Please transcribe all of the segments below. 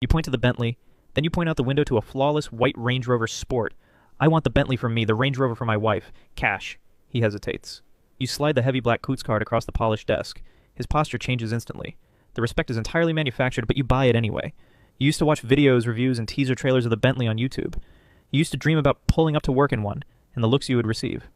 You point to the Bentley, then you point out the window to a flawless white Range Rover Sport. I want the Bentley for me, the Range Rover for my wife. Cash. He hesitates. You slide the heavy black Coots card across the polished desk. His posture changes instantly. The respect is entirely manufactured, but you buy it anyway. You used to watch videos, reviews, and teaser trailers of the Bentley on YouTube. You used to dream about pulling up to work in one, and the looks you would receive.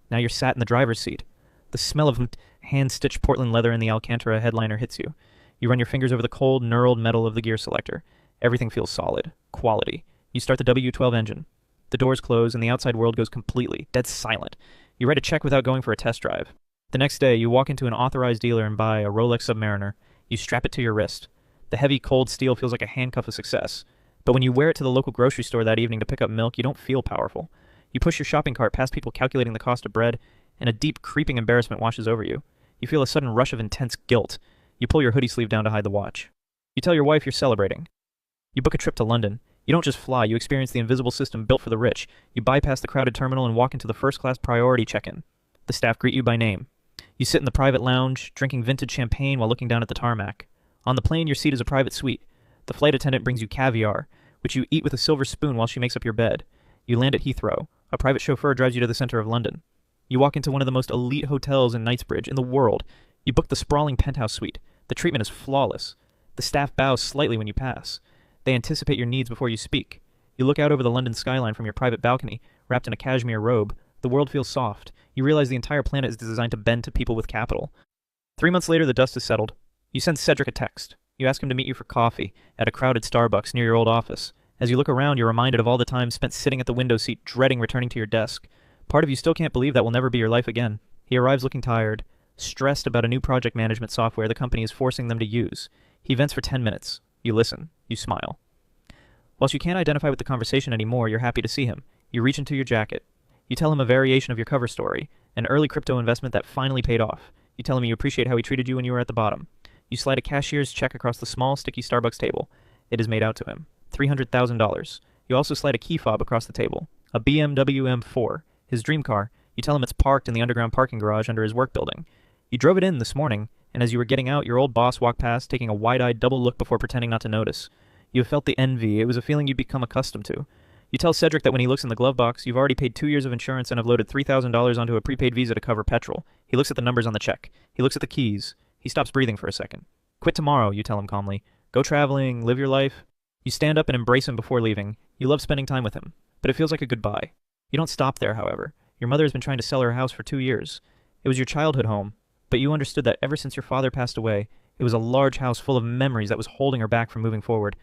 Now you're sat in the driver's seat. The smell of hand-stitched Portland leather in the Alcantara headliner hits you. You run your fingers over the cold, knurled metal of the gear selector. Everything feels solid. Quality. You start the W12 engine. The doors close, and the outside world goes completely, dead silent. You write a check without going for a test drive. The next day, you walk into an authorized dealer and buy a Rolex Submariner. You strap it to your wrist. The heavy, cold steel feels like a handcuff of success. But when you wear it to the local grocery store that evening to pick up milk, you don't feel powerful. You push your shopping cart past people calculating the cost of bread, and a deep, creeping embarrassment washes over you. You feel a sudden rush of intense guilt. You pull your hoodie sleeve down to hide the watch. You tell your wife you're celebrating. You book a trip to London. You don't just fly, you experience the invisible system built for the rich. You bypass the crowded terminal and walk into the first-class priority check-in. The staff greet you by name. You sit in the private lounge, drinking vintage champagne while looking down at the tarmac. On the plane, your seat is a private suite. The flight attendant brings you caviar, which you eat with a silver spoon while she makes up your bed. You land at Heathrow. A private chauffeur drives you to the center of London. You walk into one of the most elite hotels in Knightsbridge in the world. You book the sprawling penthouse suite. The treatment is flawless. The staff bows slightly when you pass. They anticipate your needs before you speak. You look out over the London skyline from your private balcony, wrapped in a cashmere robe. The world feels soft. You realize the entire planet is designed to bend to people with capital. 3 months later, the dust is settled. You send Cedric a text. You ask him to meet you for coffee at a crowded Starbucks near your old office. As you look around, you're reminded of all the time spent sitting at the window seat, dreading returning to your desk. Part of you still can't believe that will never be your life again. He arrives looking tired, stressed about a new project management software the company is forcing them to use. He vents for 10 minutes. You listen. You smile. Whilst you can't identify with the conversation anymore, you're happy to see him. You reach into your jacket. You tell him a variation of your cover story, an early crypto investment that finally paid off. You tell him you appreciate how he treated you when you were at the bottom. You slide a cashier's check across the small, sticky Starbucks table. It is made out to him. $300,000. You also slide a key fob across the table. A BMW M4. His dream car. You tell him it's parked in the underground parking garage under his work building. You drove it in this morning, and as you were getting out, your old boss walked past, taking a wide-eyed double look before pretending not to notice. You have felt the envy. It was a feeling you'd become accustomed to. You tell Cedric that when he looks in the glove box, you've already paid 2 years of insurance and have loaded $3,000 onto a prepaid Visa to cover petrol. He looks at the numbers on the check. He looks at the keys. He stops breathing for a second. Quit tomorrow, you tell him calmly. Go traveling, live your life. You stand up and embrace him before leaving. You love spending time with him, but it feels like a goodbye. You don't stop there, however. Your mother has been trying to sell her house for 2 years. It was your childhood home, but you understood that ever since your father passed away, it was a large house full of memories that was holding her back from moving forward.